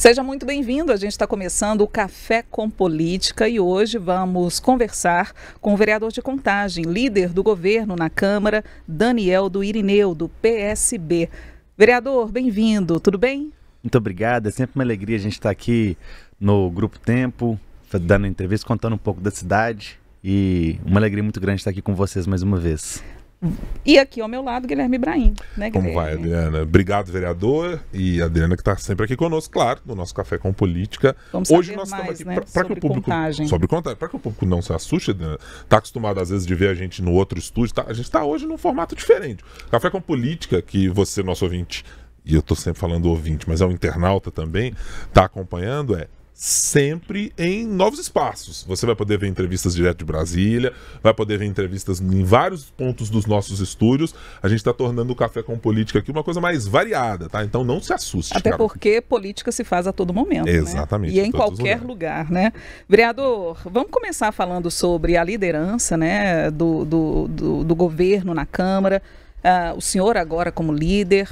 Seja muito bem-vindo, a gente está começando o Café com Política e hoje vamos conversar com o vereador de Contagem, líder do governo na Câmara, Daniel do Irineu, do PSB. Vereador, bem-vindo, tudo bem? Muito obrigado, é sempre uma alegria a gente estar aqui no Grupo Tempo, dando entrevista, contando um pouco da cidade e uma alegria muito grande estar aqui com vocês mais uma vez. E aqui ao meu lado, Guilherme Ibrahim, né, Guilherme? Como vai, Adriana? Obrigado, vereador, e a Adriana que está sempre aqui conosco, claro, no nosso Café com Política. Vamos Hoje saber nós mais, estamos aqui né, para que o público sobre Contagem, para que o público não se assuste, Adriana. Tá acostumado às vezes de ver a gente no outro estúdio, tá? A gente está hoje num formato diferente. Café com Política, que você, nosso ouvinte, e eu estou sempre falando ouvinte, mas é um internauta também, está acompanhando, sempre em novos espaços. Você vai poder ver entrevistas direto de Brasília, vai poder ver entrevistas em vários pontos dos nossos estúdios. A gente está tornando o Café com Política aqui uma coisa mais variada, tá? Então não se assuste. Até porque política se faz a todo momento, exatamente, né? E em qualquer lugar, né? Vereador, vamos começar falando sobre a liderança, né, do governo na Câmara. O senhor agora como líder,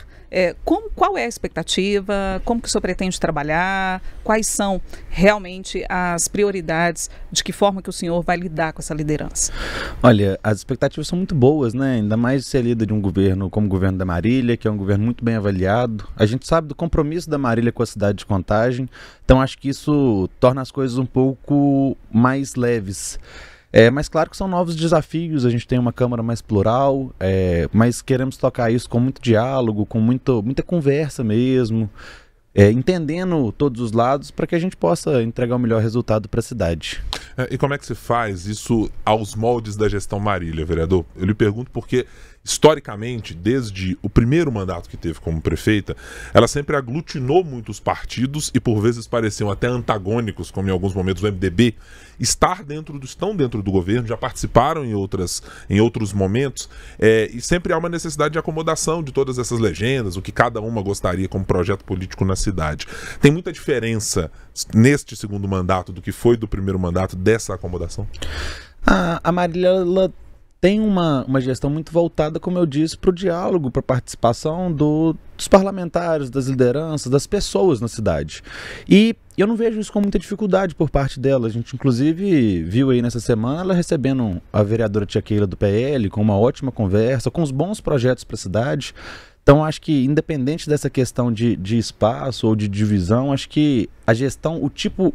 qual é a expectativa, como que o senhor pretende trabalhar, quais são realmente as prioridades, de que forma que o senhor vai lidar com essa liderança? Olha, as expectativas são muito boas, né? Ainda mais de ser líder de um governo como o governo da Marília, que é um governo muito bem avaliado. A gente sabe do compromisso da Marília com a cidade de Contagem, então acho que isso torna as coisas um pouco mais leves. Mas claro que são novos desafios, a gente tem uma Câmara mais plural, mas queremos tocar isso com muito diálogo, com muita conversa mesmo, entendendo todos os lados para que a gente possa entregar o melhor resultado para a cidade. E como é que se faz isso aos moldes da gestão Marília, vereador? Eu lhe pergunto porque, historicamente, desde o primeiro mandato que teve como prefeita, ela sempre aglutinou muitos partidos e por vezes pareciam até antagônicos, como em alguns momentos o MDB, estão dentro do governo, já participaram em outros momentos, e sempre há uma necessidade de acomodação de todas essas legendas, o que cada uma gostaria como projeto político na cidade. Tem muita diferença neste segundo mandato do que foi do primeiro mandato dessa acomodação? A Marília, ela tem uma gestão muito voltada, como eu disse, para o diálogo, para a participação dos parlamentares, das lideranças, das pessoas na cidade. E eu não vejo isso com muita dificuldade por parte dela. A gente, inclusive, viu aí nessa semana ela recebendo a vereadora Tia Keila do PL, com uma ótima conversa, com os bons projetos para a cidade. Então, acho que, independente dessa questão de espaço ou de divisão, acho que a gestão,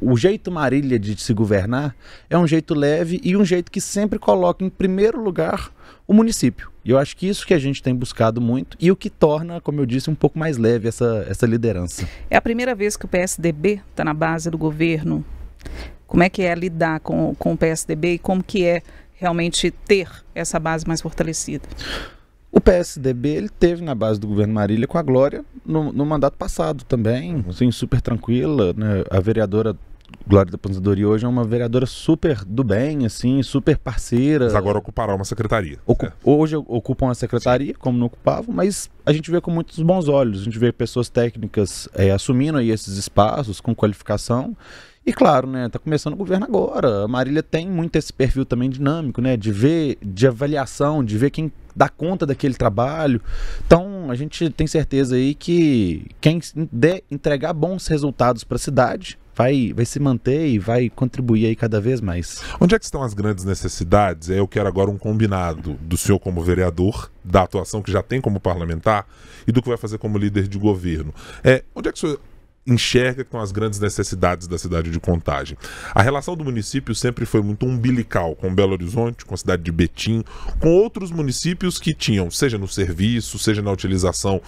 o jeito Marília de se governar é um jeito leve e um jeito que sempre coloca em primeiro lugar o município. E eu acho que isso que a gente tem buscado muito e o que torna, como eu disse, um pouco mais leve essa liderança. É a primeira vez que o PSDB está na base do governo. Como é que é lidar com o PSDB e como que é realmente ter essa base mais fortalecida? O PSDB ele teve na base do governo Marília com a Glória no mandato passado também, assim, super tranquila, né? A vereadora Glória da Aposentadoria hoje é uma vereadora super do bem, assim, super parceira. Mas agora ocupará uma secretaria. Hoje ocupam a secretaria, como não ocupavam, mas a gente vê com muitos bons olhos. A gente vê pessoas técnicas assumindo aí esses espaços com qualificação. E claro, né, tá começando o governo agora. A Marília tem muito esse perfil também dinâmico, né, de avaliação, de ver quem dá conta daquele trabalho. Então, a gente tem certeza aí que quem entregar bons resultados para a cidade vai se manter e vai contribuir aí cada vez mais. Onde é que estão as grandes necessidades? Eu quero agora um combinado do senhor como vereador, da atuação que já tem como parlamentar e do que vai fazer como líder de governo. Onde é que o senhor enxerga que são as grandes necessidades da cidade de Contagem? A relação do município sempre foi muito umbilical com Belo Horizonte, com a cidade de Betim, com outros municípios que tinham, seja no serviço, seja na utilização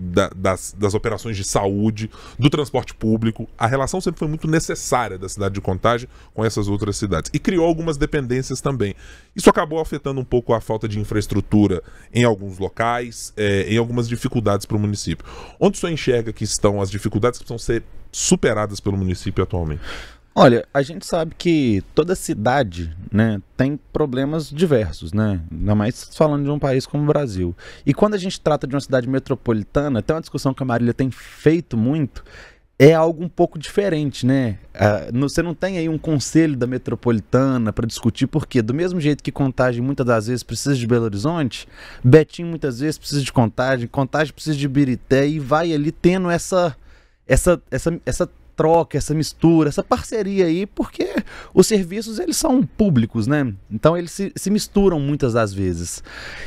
das operações de saúde, do transporte público. A relação sempre foi muito necessária da cidade de Contagem com essas outras cidades e criou algumas dependências também. Isso acabou afetando um pouco a falta de infraestrutura em alguns locais, em algumas dificuldades para o município. Onde o senhor enxerga que estão as dificuldades que precisam ser superadas pelo município atualmente? Olha, a gente sabe que toda cidade, né, tem problemas diversos, né? Ainda mais falando de um país como o Brasil. E quando a gente trata de uma cidade metropolitana, tem uma discussão que a Marília tem feito muito, é algo um pouco diferente, né? Você não tem aí um conselho da metropolitana para discutir, porque do mesmo jeito que Contagem muitas das vezes precisa de Belo Horizonte, Betim muitas vezes precisa de Contagem, Contagem precisa de Ibirité e vai ali tendo essa essa troca, essa mistura, essa parceria aí, porque os serviços, eles são públicos, né? Então eles se misturam muitas das vezes.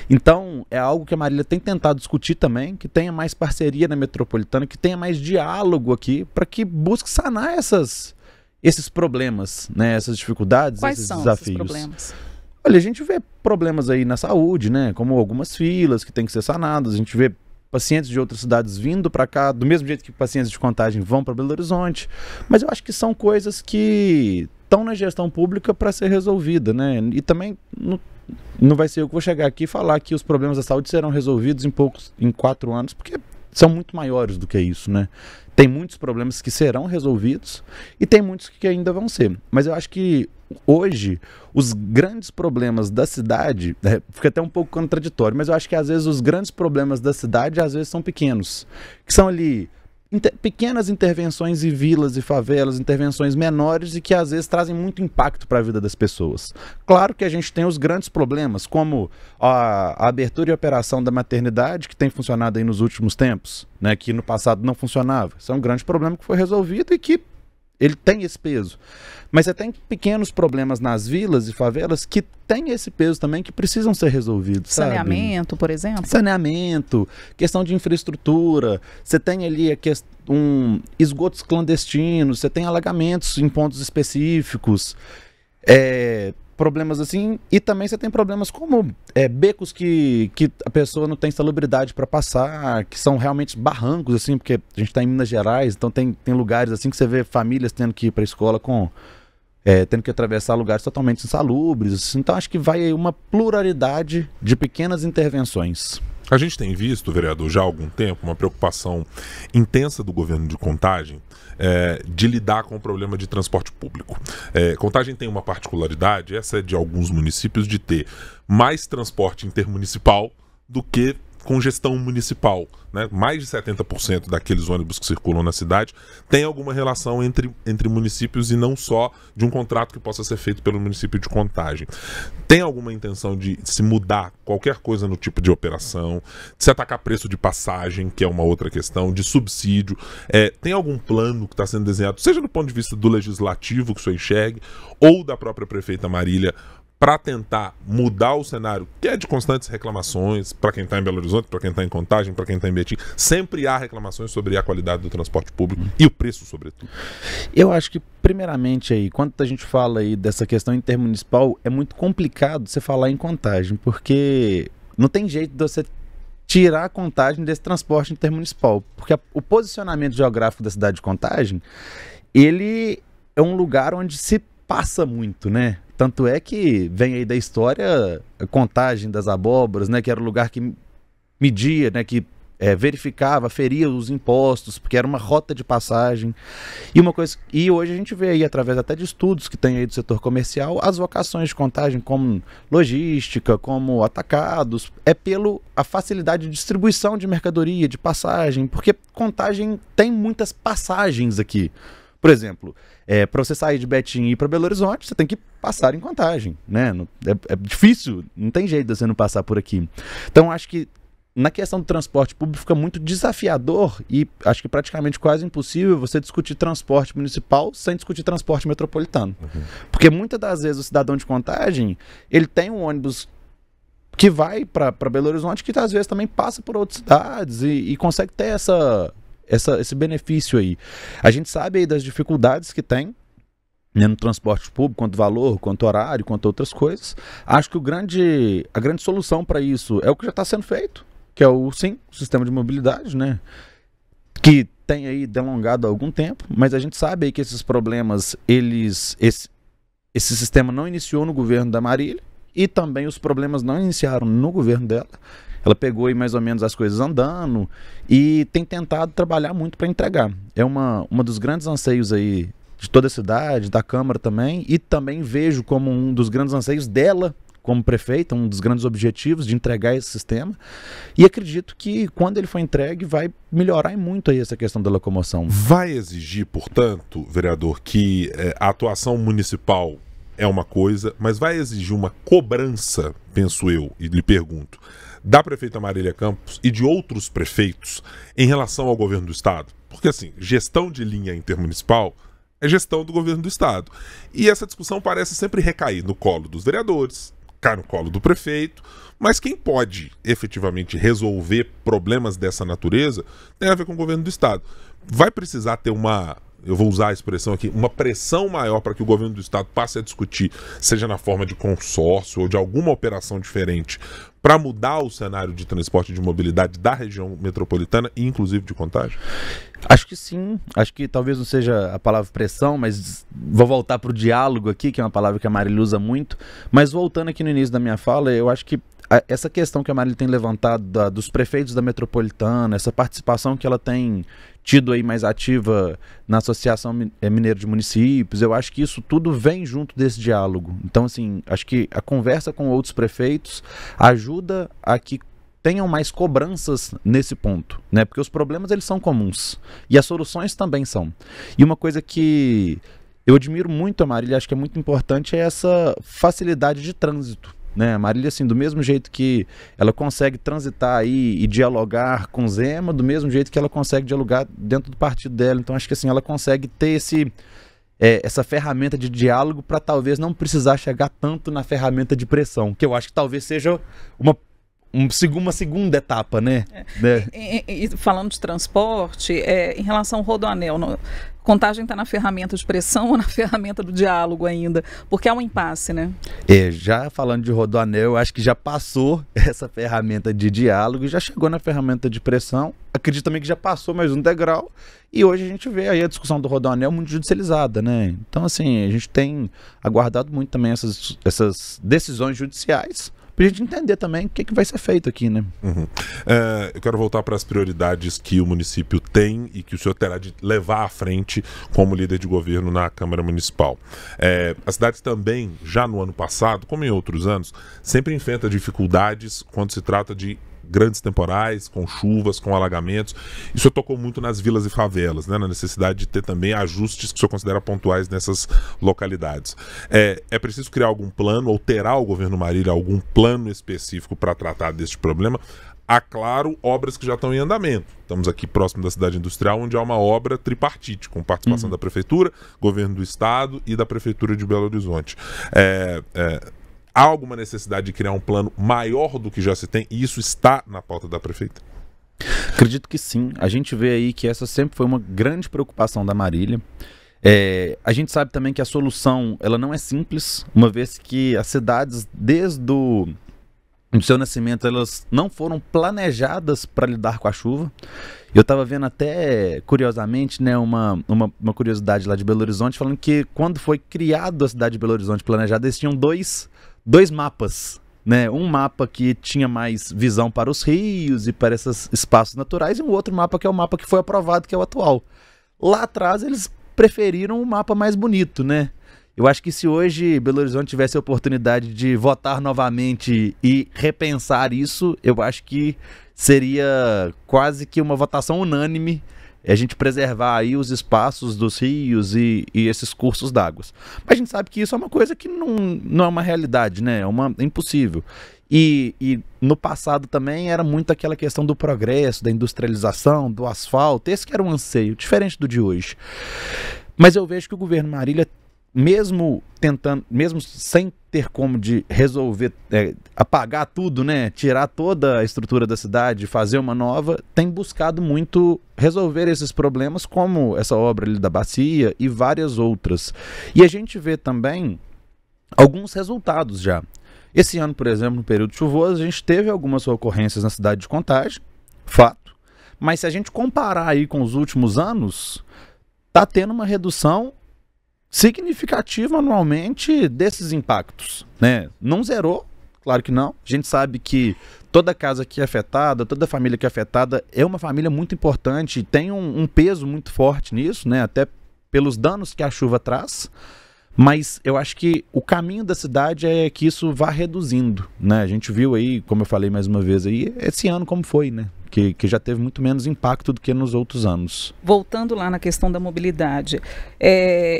Então é algo que a Marília tem tentado discutir também, que tenha mais parceria na metropolitana, que tenha mais diálogo aqui, para que busque sanar esses problemas, né? Essas dificuldades, esses desafios. Quais são esses problemas? Olha, a gente vê problemas aí na saúde, né? Como algumas filas que têm que ser sanadas, a gente vê pacientes de outras cidades vindo para cá, do mesmo jeito que pacientes de Contagem vão para Belo Horizonte. Mas eu acho que são coisas que estão na gestão pública para ser resolvida, né? E também não vai ser eu que vou chegar aqui e falar que os problemas da saúde serão resolvidos em 4 anos, porque são muito maiores do que isso, né? Tem muitos problemas que serão resolvidos e tem muitos que ainda vão ser. Mas eu acho que hoje os grandes problemas da cidade, fica até um pouco contraditório, mas eu acho que às vezes os grandes problemas da cidade às vezes são pequenos, que são ali pequenas intervenções em vilas e favelas, intervenções menores e que às vezes trazem muito impacto para a vida das pessoas. Claro que a gente tem os grandes problemas, como a abertura e operação da maternidade, que tem funcionado aí nos últimos tempos, né, que no passado não funcionava. Isso é um grande problema que foi resolvido e que ele tem esse peso. Mas você tem pequenos problemas nas vilas e favelas que têm esse peso também, que precisam ser resolvidos. Saneamento, por exemplo? Saneamento, questão de infraestrutura. Você tem ali esgotos clandestinos, você tem alagamentos em pontos específicos. Problemas assim, e também você tem problemas como becos que a pessoa não tem salubridade para passar, que são realmente barrancos, assim, porque a gente está em Minas Gerais, então tem lugares assim que você vê famílias tendo que ir para a escola tendo que atravessar lugares totalmente insalubres, assim. Então acho que vai aí uma pluralidade de pequenas intervenções. A gente tem visto, vereador, já há algum tempo, uma preocupação intensa do governo de Contagem de lidar com o problema de transporte público. Contagem tem uma particularidade, essa é de alguns municípios, de ter mais transporte intermunicipal do que congestão municipal, né? Mais de 70% daqueles ônibus que circulam na cidade tem alguma relação entre municípios e não só de um contrato que possa ser feito pelo município de Contagem. Tem alguma intenção de se mudar qualquer coisa no tipo de operação, de se atacar preço de passagem, que é uma outra questão, de subsídio? Tem algum plano que está sendo desenhado, seja do ponto de vista do legislativo que o senhor enxergue, ou da própria prefeita Marília, para tentar mudar o cenário, que é de constantes reclamações, para quem está em Belo Horizonte, para quem está em Contagem, para quem está em Betim, sempre há reclamações sobre a qualidade do transporte público e o preço, sobretudo? Eu acho que, primeiramente, aí, quando a gente fala aí dessa questão intermunicipal, é muito complicado você falar em Contagem, porque não tem jeito de você tirar a Contagem desse transporte intermunicipal, porque o posicionamento geográfico da cidade de Contagem, ele é um lugar onde se passa muito, né? Tanto é que vem aí da história a Contagem das Abóboras, né? Que era o lugar que media, né? Que verificava, feria os impostos, porque era uma rota de passagem. E hoje a gente vê aí, através até de estudos que tem aí do setor comercial, as vocações de Contagem como logística, como atacados, a facilidade de distribuição de mercadoria, de passagem, porque Contagem tem muitas passagens aqui. Por exemplo, para você sair de Betim e ir para Belo Horizonte, você tem que passar em Contagem, né? É difícil, não tem jeito de você não passar por aqui. Então, acho que na questão do transporte público fica muito desafiador e acho que praticamente quase impossível você discutir transporte municipal sem discutir transporte metropolitano. Uhum. Porque muitas das vezes o cidadão de Contagem, ele tem um ônibus que vai para Belo Horizonte, que às vezes também passa por outras cidades e consegue ter esse benefício aí. A gente sabe aí das dificuldades que tem, né, no transporte público, quanto valor, quanto horário, quanto outras coisas. Acho que a grande solução para isso é o que já está sendo feito, que é o sistema de mobilidade, né, que tem aí delongado há algum tempo, mas a gente sabe aí que esses problemas, esse sistema não iniciou no governo da Marília e também os problemas não iniciaram no governo dela. Ela pegou aí mais ou menos as coisas andando e tem tentado trabalhar muito para entregar. É uma dos grandes anseios aí de toda a cidade, da Câmara também, e também vejo como um dos grandes anseios dela como prefeita, um dos grandes objetivos de entregar esse sistema. E acredito que quando ele for entregue vai melhorar muito aí essa questão da locomoção. Vai exigir, portanto, vereador, que a atuação municipal é uma coisa, mas vai exigir uma cobrança, penso eu, e lhe pergunto, da prefeita Marília Campos e de outros prefeitos em relação ao governo do estado? Porque assim, gestão de linha intermunicipal é gestão do governo do estado. E essa discussão parece sempre recair no colo dos vereadores, cai no colo do prefeito, mas quem pode efetivamente resolver problemas dessa natureza tem a ver com o governo do estado. Vai precisar ter eu vou usar a expressão aqui, uma pressão maior para que o governo do estado passe a discutir, seja na forma de consórcio ou de alguma operação diferente, para mudar o cenário de transporte e de mobilidade da região metropolitana e inclusive de Contagem? Acho que sim, acho que talvez não seja a palavra pressão, mas vou voltar para o diálogo aqui, que é uma palavra que a Marília usa muito, mas voltando aqui no início da minha fala, eu acho que essa questão que a Marília tem levantado dos prefeitos da metropolitana, essa participação que ela tem tido aí mais ativa na Associação Mineira de Municípios, eu acho que isso tudo vem junto desse diálogo. Então, assim, acho que a conversa com outros prefeitos ajuda a que tenham mais cobranças nesse ponto, né? Porque os problemas, eles são comuns e as soluções também são. E uma coisa que eu admiro muito a Marília, acho que é muito importante, é essa facilidade de trânsito, né? A Marília, assim, do mesmo jeito que ela consegue transitar aí e dialogar com Zema, do mesmo jeito que ela consegue dialogar dentro do partido dela. Então acho que assim, ela consegue ter essa ferramenta de diálogo para talvez não precisar chegar tanto na ferramenta de pressão, que eu acho que talvez seja uma segunda etapa, né? E falando de transporte, em relação ao Rodoanel, Contagem está na ferramenta de pressão ou na ferramenta do diálogo ainda? Porque há um impasse, né? Já falando de Rodoanel, eu acho que já passou essa ferramenta de diálogo e já chegou na ferramenta de pressão. Acredito também que já passou mais um degrau e hoje a gente vê aí a discussão do Rodoanel muito judicializada, né? Então, assim, a gente tem aguardado muito também essas decisões judiciais para a gente entender também o que vai ser feito aqui, né? Uhum. Eu quero voltar para as prioridades que o município tem e que o senhor terá de levar à frente como líder de governo na Câmara Municipal. A cidade também, já no ano passado, como em outros anos, sempre enfrenta dificuldades quando se trata de grandes temporais, com chuvas, com alagamentos. Isso tocou muito nas vilas e favelas, né? Na necessidade de ter também ajustes que o senhor considera pontuais nessas localidades. É preciso criar algum plano, ou terá o governo Marília algum plano específico para tratar deste problema? Há, claro, obras que já estão em andamento. Estamos aqui próximo da cidade industrial, onde há uma obra tripartite, com participação da Prefeitura, Governo do Estado e da Prefeitura de Belo Horizonte. Há alguma necessidade de criar um plano maior do que já se tem, e isso está na pauta da prefeita? Acredito que sim. A gente vê aí que essa sempre foi uma grande preocupação da Marília. A gente sabe também que a solução ela não é simples, uma vez que as cidades, desde o seu nascimento, elas não foram planejadas para lidar com a chuva. Eu estava vendo até, curiosamente, né, uma curiosidade lá de Belo Horizonte, falando que quando foi criada a cidade de Belo Horizonte planejada, eles tinham dois mapas, né? Um mapa que tinha mais visão para os rios e para esses espaços naturais, e um outro mapa que é o mapa que foi aprovado, que é o atual. Lá atrás eles preferiram um mapa mais bonito, né? Eu acho que se hoje Belo Horizonte tivesse a oportunidade de votar novamente e repensar isso, eu acho que seria quase que uma votação unânime a gente preservar aí os espaços dos rios e esses cursos d'água. Mas a gente sabe que isso é uma coisa que não é uma realidade, né? É impossível. E no passado também era muito aquela questão do progresso, da industrialização, do asfalto. Esse que era um anseio, diferente do de hoje. Mas eu vejo que o governo Marília, mesmo sem ter como de resolver, apagar tudo, né, tirar toda a estrutura da cidade, fazer uma nova, tem buscado muito resolver esses problemas, como essa obra ali da bacia e várias outras. E a gente vê também alguns resultados já. Esse ano, por exemplo, no período chuvoso, a gente teve algumas ocorrências na cidade de Contagem, fato, mas se a gente comparar aí com os últimos anos, tá tendo uma redução significativa anualmente desses impactos, né? Não zerou, claro que não. A gente sabe que toda casa que é afetada, toda família que é afetada é uma família muito importante, tem um peso muito forte nisso, né? Até pelos danos que a chuva traz. Mas eu acho que o caminho da cidade é que isso vá reduzindo, né? A gente viu aí, como eu falei mais uma vez aí, esse ano como foi, né? Que já teve muito menos impacto do que nos outros anos. Voltando lá na questão da mobilidade,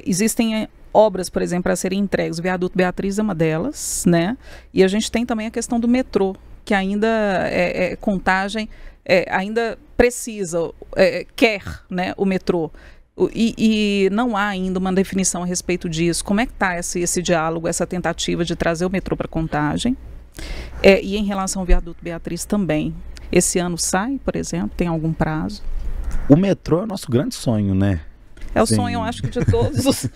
existem obras, por exemplo, a serem entregues. O viaduto Beatriz é uma delas, né? E a gente tem também a questão do metrô, que ainda Contagem ainda precisa, quer, né, o metrô. E não há ainda uma definição a respeito disso. Como é que está esse diálogo, essa tentativa de trazer o metrô para Contagem? E em relação ao viaduto Beatriz também. Esse ano sai, por exemplo? Tem algum prazo? O metrô é o nosso grande sonho, né? É o sonho, eu acho que de todos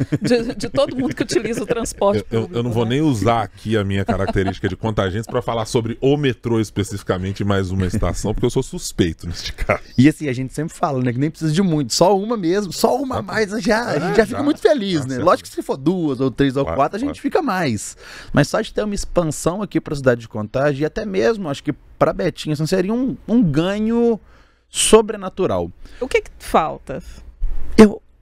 de todo mundo que utiliza o transporte público. Eu não vou nem usar aqui a minha característica de Contagentes para falar sobre o metrô especificamente em mais uma estação, porque eu sou suspeito neste caso. E assim, a gente sempre fala, né, que nem precisa de muito, só uma mesmo, só uma a mais, a gente já fica muito feliz, né? Lógico que se for 2 ou 3 ou 4, a gente fica mais. Mas só de ter uma expansão aqui para a cidade de Contagem, e até mesmo, acho que para Betim, assim, seria um ganho sobrenatural. O que falta?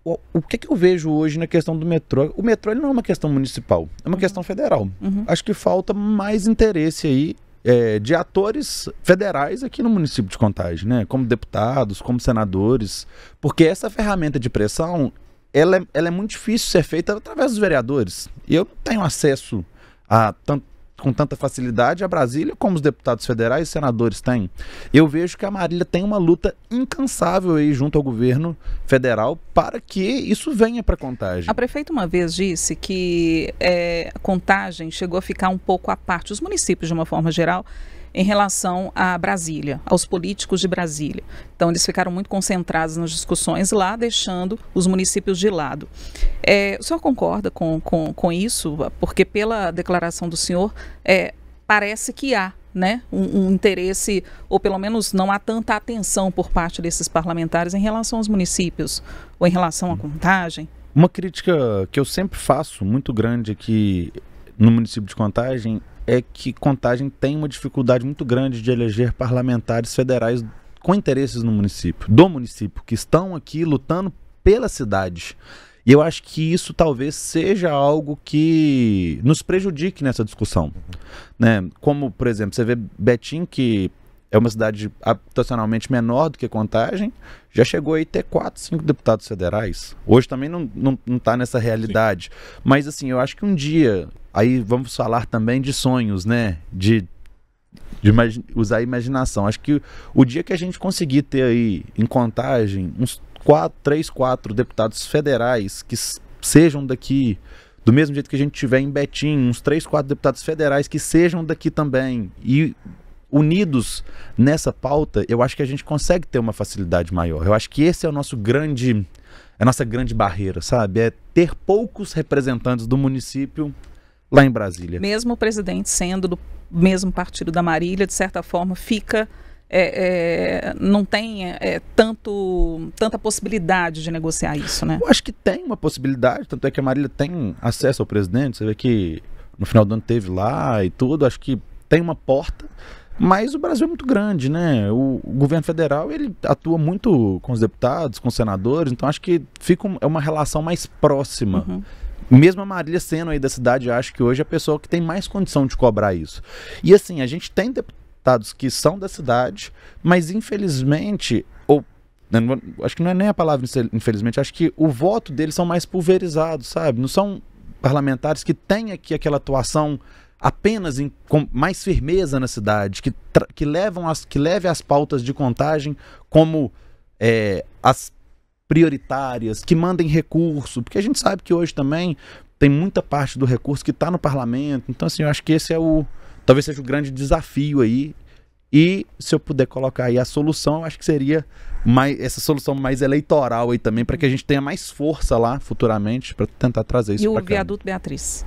O que eu vejo hoje na questão do metrô? O metrô ele não é uma questão municipal, é uma questão federal. Acho que falta mais interesse aí de atores federais aqui no município de Contagem, né? Como deputados, como senadores, porque essa ferramenta de pressão, ela é muito difícil ser feita através dos vereadores. E eu não tenho acesso com tanta facilidade a Brasília como os deputados federais e senadores têm. Eu vejo que a Marília tem uma luta incansável aí junto ao governo federal para que isso venha para Contagem. A prefeita uma vez disse que Contagem chegou a ficar um pouco à parte, os municípios de uma forma geral, em relação a Brasília, aos políticos de Brasília. Então, eles ficaram muito concentrados nas discussões lá, deixando os municípios de lado. O senhor concorda com isso? Porque pela declaração do senhor, parece que há, né, um interesse, ou pelo menos não há tanta atenção por parte desses parlamentares em relação aos municípios, ou em relação à Contagem. Uma crítica que eu sempre faço, muito grande aqui no município de Contagem, é que Contagem tem uma dificuldade muito grande de eleger parlamentares federais com interesses no município, que estão aqui lutando pela cidade. E eu acho que isso talvez seja algo que nos prejudique nessa discussão, né? Como, por exemplo, você vê Betim, que é uma cidade habitacionalmente menor do que Contagem, já chegou aí a ter 4, 5 deputados federais. Hoje também não está nessa realidade. Sim. Mas assim, eu acho que um dia, aí vamos falar também de sonhos, né? De usar a imaginação. Acho que o dia que a gente conseguir ter aí em Contagem uns 3, 4 deputados federais que sejam daqui, do mesmo jeito que a gente tiver em Betim, uns 3, 4 deputados federais que sejam daqui também, e unidos nessa pauta, eu acho que a gente consegue ter uma facilidade maior. Eu acho que esse é a nossa grande barreira, sabe? É ter poucos representantes do município lá em Brasília. Mesmo o presidente sendo do mesmo partido da Marília, de certa forma, fica... não tem tanta possibilidade de negociar isso, né? Eu acho que tem uma possibilidade, tanto é que a Marília tem acesso ao presidente, você vê que no final do ano teve lá e tudo, acho que tem uma porta. Mas o Brasil é muito grande, né? O governo federal, ele atua muito com os deputados, com os senadores, então acho que fica uma relação mais próxima. Mesmo a Marília sendo aí da cidade, acho que hoje é a pessoa que tem mais condição de cobrar isso. E assim, a gente tem deputados que são da cidade, mas infelizmente, acho que não é nem a palavra infelizmente, acho que o voto deles são mais pulverizados, sabe? Não são parlamentares que têm aqui aquela atuação apenas com mais firmeza na cidade, que leve as pautas de Contagem como as prioritárias, que mandem recurso, porque a gente sabe que hoje também tem muita parte do recurso que está no parlamento. Então assim, eu acho que esse talvez seja o grande desafio aí, e se eu puder colocar aí a solução, eu acho que seria essa solução mais eleitoral aí também, para que a gente tenha mais força lá futuramente para tentar trazer isso para cá. E o viaduto Beatriz?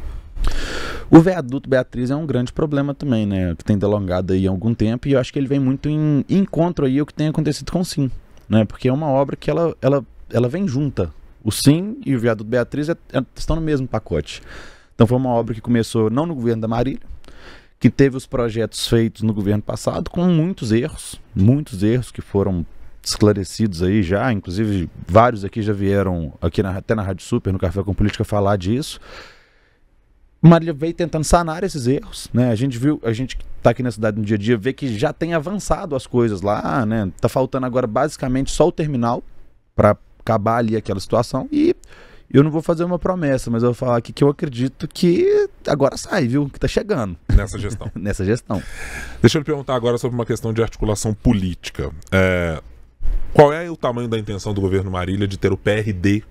O viaduto Beatriz é um grande problema também, né? Que tem delongado aí há algum tempo, e eu acho que ele vem muito em encontro aí ao que tem acontecido com o SIM, né? Porque é uma obra que ela vem junta. O SIM e o viaduto Beatriz estão no mesmo pacote. Então foi uma obra que começou não no governo da Marília, que teve os projetos feitos no governo passado com muitos erros que foram esclarecidos aí já, inclusive vários aqui já vieram aqui até na Rádio Super, no Café com Política, falar disso. Marília veio tentando sanar esses erros, né? A gente que está aqui na cidade no dia a dia, vê que já tem avançado as coisas lá, né? Tá faltando agora basicamente só o terminal para acabar ali aquela situação, e Eu não vou fazer uma promessa, mas eu vou falar aqui que eu acredito que agora sai, viu? Que tá chegando. Nessa gestão. Nessa gestão. Deixa eu lhe perguntar agora sobre uma questão de articulação política. Qual é o tamanho da intenção do governo Marília de ter o PRD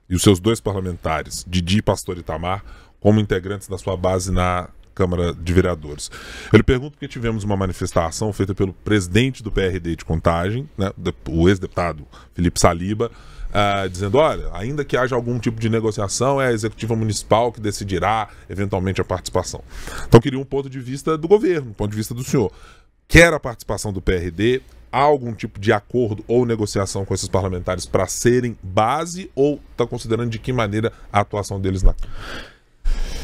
e os seus 2 parlamentares, Didi e Pastor Itamar, como integrantes da sua base na Câmara de Vereadores? Eu lhe pergunto porque tivemos uma manifestação feita pelo presidente do PRD de Contagem, né, o ex-deputado Felipe Saliba, dizendo, olha, ainda que haja algum tipo de negociação, é a executiva municipal que decidirá eventualmente a participação. Então queria um ponto de vista do governo, um ponto de vista do senhor. Quer a participação do PRD? Há algum tipo de acordo ou negociação com esses parlamentares para serem base, ou está considerando de que maneira a atuação deles na Câmara?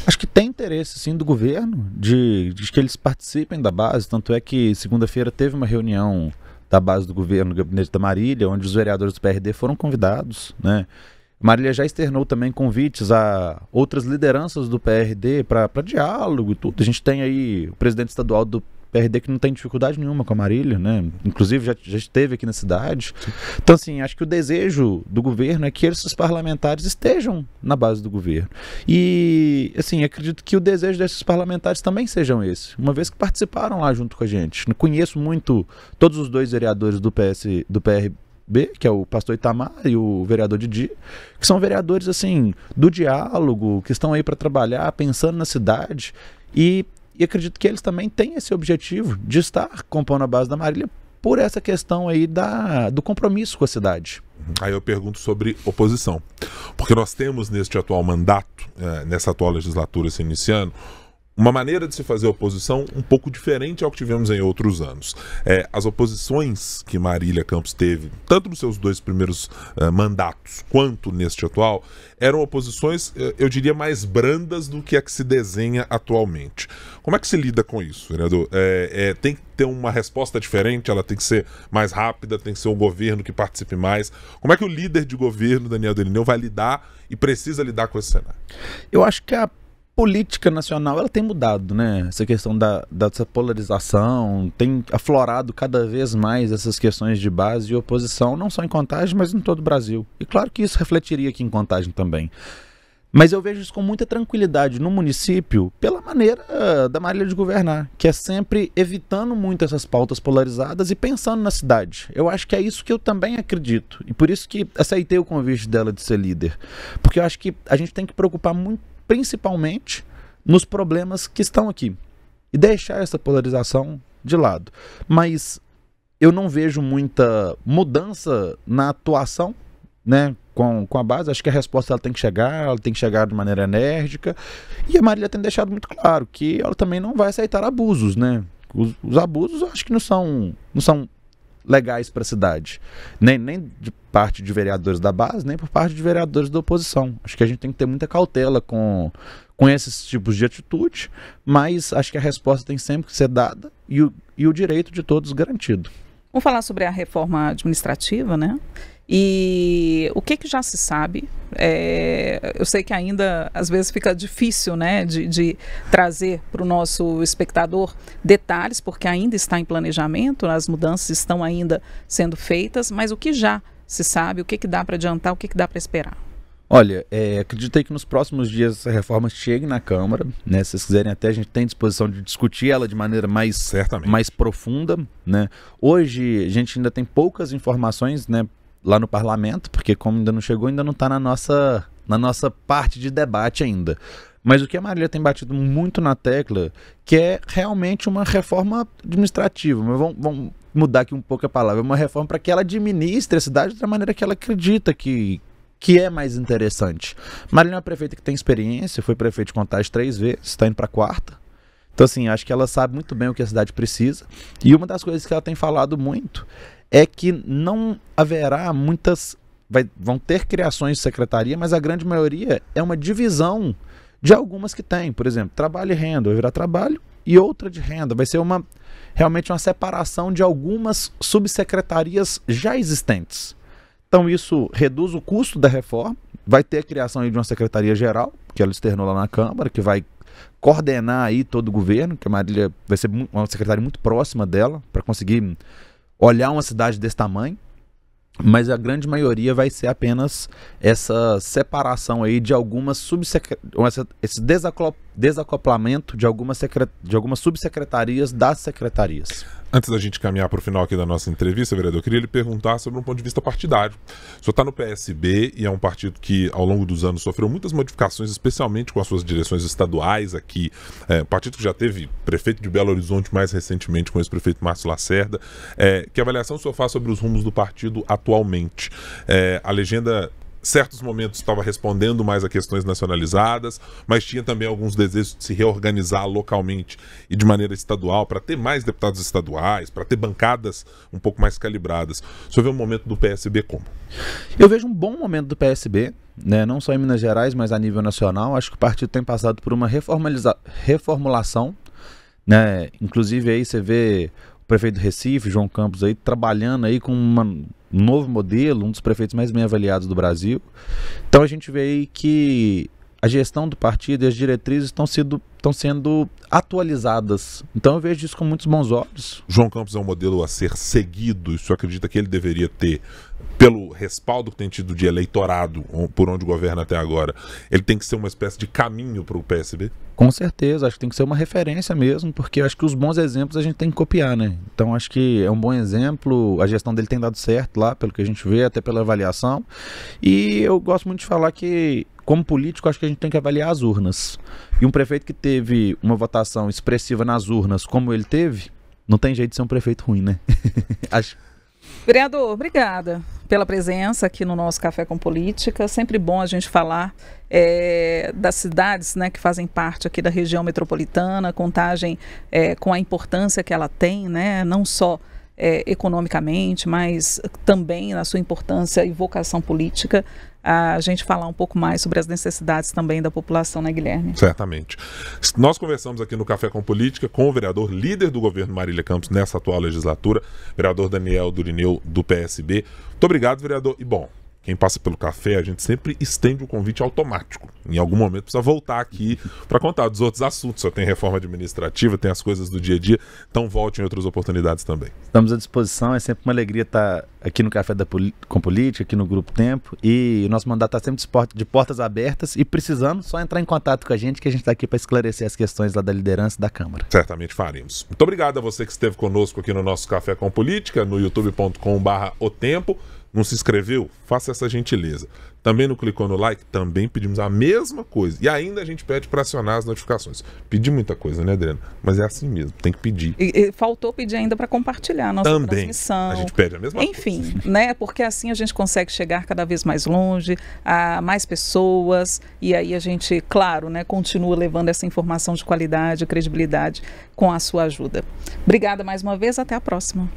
Acho que tem interesse, sim, do governo de que eles participem da base, tanto é que segunda-feira teve uma reunião da base do governo no gabinete da Marília, onde os vereadores do PRD foram convidados, né? Marília já externou também convites a outras lideranças do PRD para diálogo e tudo. A gente tem aí o presidente estadual do PRD que não tem dificuldade nenhuma com a Marília, né? Inclusive já esteve aqui na cidade. Então, assim, acho que o desejo do governo é que esses parlamentares estejam na base do governo. E, assim, acredito que o desejo desses parlamentares também sejam esse, uma vez que participaram lá junto com a gente. Eu conheço muito todos os 2 vereadores do PRB, que é o pastor Itamar e o vereador Didi, que são vereadores, assim, do diálogo, que estão aí para trabalhar, pensando na cidade, e acredito que eles também têm esse objetivo de estar compondo a base da Marília por essa questão aí do compromisso com a cidade. Aí eu pergunto sobre oposição, porque nós temos neste atual mandato, nessa atual legislatura se iniciando, uma maneira de se fazer oposição um pouco diferente ao que tivemos em outros anos. As oposições que Marília Campos teve, tanto nos seus 2 primeiros mandatos, quanto neste atual, eram oposições, eu diria, mais brandas do que a que se desenha atualmente. Como é que se lida com isso, vereador? Tem que ter uma resposta diferente, ela tem que ser mais rápida, tem que ser um governo que participe mais. Como é que o líder de governo, Daniel Delineu, vai lidar e precisa lidar com esse cenário? Eu acho que a política nacional ela tem mudado, né? Essa questão dessa polarização tem aflorado cada vez mais essas questões de base e oposição, não só em Contagem, mas em todo o Brasil. E claro que isso refletiria aqui em Contagem também. Mas eu vejo isso com muita tranquilidade no município pela maneira da Marília de governar, que é sempre evitando muito essas pautas polarizadas e pensando na cidade. Eu acho que é isso que eu também acredito. E por isso que aceitei o convite dela de ser líder. Porque eu acho que a gente tem que preocupar muito, principalmente nos problemas que estão aqui, e deixar essa polarização de lado. Mas eu não vejo muita mudança na atuação, né, com a base. Acho que a resposta ela tem que chegar de maneira enérgica, e a Marília tem deixado muito claro que ela também não vai aceitar abusos, né? Os abusos eu acho que não são legais para a cidade, nem de parte de vereadores da base, nem por parte de vereadores da oposição. Acho que a gente tem que ter muita cautela com esses tipos de atitude, mas acho que a resposta tem sempre que ser dada e o direito de todos garantido. Vamos falar sobre a reforma administrativa, né? E o que já se sabe? Eu sei que ainda às vezes fica difícil, né, de trazer para o nosso espectador detalhes, porque ainda está em planejamento, as mudanças estão ainda sendo feitas, mas o que já se sabe, o que dá para adiantar, o que dá para esperar? Olha, acreditei que nos próximos dias essa reforma chegue na Câmara, né? Se vocês quiserem até, a gente tem disposição de discutir ela de maneira mais profunda, né? Hoje a gente ainda tem poucas informações, né, lá no parlamento, porque como ainda não chegou, ainda não está na nossa parte de debate ainda. Mas o que a Marília tem batido muito na tecla, que é realmente uma reforma administrativa, mas vamos mudar aqui um pouco a palavra, uma reforma para que ela administre a cidade da maneira que ela acredita que é mais interessante. Marília é uma prefeita que tem experiência, foi prefeita de Contagem 3 vezes, está indo para a 4ª. Então, assim, acho que ela sabe muito bem o que a cidade precisa. E uma das coisas que ela tem falado muito é que não haverá vão ter criações de secretaria, mas a grande maioria é uma divisão de algumas que tem. Por exemplo, trabalho e renda, vai virar trabalho e outra de renda. Vai ser realmente uma separação de algumas subsecretarias já existentes. Então isso reduz o custo da reforma, vai ter a criação aí de uma secretaria geral, que ela externou lá na Câmara, que vai coordenar aí todo o governo, que a Marília vai ser uma secretária muito próxima dela, para conseguir olhar uma cidade desse tamanho. mas a grande maioria vai ser apenas essa separação aí de algumas esse desacoplamento de algumas subsecretarias das secretarias. Antes da gente caminhar para o final aqui da nossa entrevista, vereador, eu queria lhe perguntar sobre um ponto de vista partidário. O senhor está no PSB e é um partido que, ao longo dos anos, sofreu muitas modificações, especialmente com as suas direções estaduais aqui. Um partido que já teve prefeito de Belo Horizonte mais recentemente com o ex-prefeito Márcio Lacerda. Que avaliação o senhor faz sobre os rumos do partido atualmente? A legenda... certos momentos estava respondendo mais a questões nacionalizadas, mas tinha também alguns desejos de se reorganizar localmente e de maneira estadual, para ter mais deputados estaduais, para ter bancadas um pouco mais calibradas. O senhor vê um momento do PSB como? Eu vejo um bom momento do PSB, né, não só em Minas Gerais, mas a nível nacional. Acho que o partido tem passado por uma reformulação, né? Inclusive aí você vê o prefeito do Recife, João Campos, aí trabalhando aí com um novo modelo, um dos prefeitos mais bem avaliados do Brasil. Então a gente vê aí que a gestão do partido e as diretrizes estão sendo atualizadas. Então eu vejo isso com muitos bons olhos. João Campos é um modelo a ser seguido, e o senhor acredita que ele deveria ter, pelo respaldo que tem tido de eleitorado por onde governa até agora, ele tem que ser uma espécie de caminho para o PSB? Com certeza, acho que tem que ser uma referência mesmo, porque acho que os bons exemplos a gente tem que copiar, né? Então acho que é um bom exemplo, a gestão dele tem dado certo lá, pelo que a gente vê, até pela avaliação. E eu gosto muito de falar que, como político, acho que a gente tem que avaliar as urnas. E um prefeito que teve uma votação expressiva nas urnas, como ele teve, não tem jeito de ser um prefeito ruim, né? Acho. Vereador, obrigada pela presença aqui no nosso Café com Política. Sempre bom a gente falar das cidades, né, que fazem parte aqui da região metropolitana, Contagem com a importância que ela tem, né, não só economicamente, mas também na sua importância e vocação política, a gente falar um pouco mais sobre as necessidades também da população, né, Guilherme? Certamente. Nós conversamos aqui no Café com Política com o vereador líder do governo Marília Campos nessa atual legislatura, vereador Daniel Durineu, do PSB. Muito obrigado, vereador. E bom, quem passa pelo café, a gente sempre estende o convite automático. Em algum momento precisa voltar aqui para contar dos outros assuntos. Só tem reforma administrativa, tem as coisas do dia a dia. Então volte em outras oportunidades também. Estamos à disposição, é sempre uma alegria estar aqui no Café com Política, aqui no Grupo Tempo. E o nosso mandato está sempre de portas abertas e precisando, só entrar em contato com a gente, que a gente está aqui para esclarecer as questões lá da liderança da Câmara. Certamente faremos. Muito obrigado a você que esteve conosco aqui no nosso Café com Política, no youtube.com/otempo. Não se inscreveu? Faça essa gentileza. Também não clicou no like? Também pedimos a mesma coisa. E ainda a gente pede para acionar as notificações. Pedir muita coisa, né, Adriana? Mas é assim mesmo, tem que pedir. E faltou pedir ainda para compartilhar a nossa transmissão. A gente pede a mesma coisa. Enfim, né? Porque assim a gente consegue chegar cada vez mais longe, a mais pessoas, e aí a gente, claro, né, continua levando essa informação de qualidade, credibilidade com a sua ajuda. Obrigada mais uma vez, até a próxima.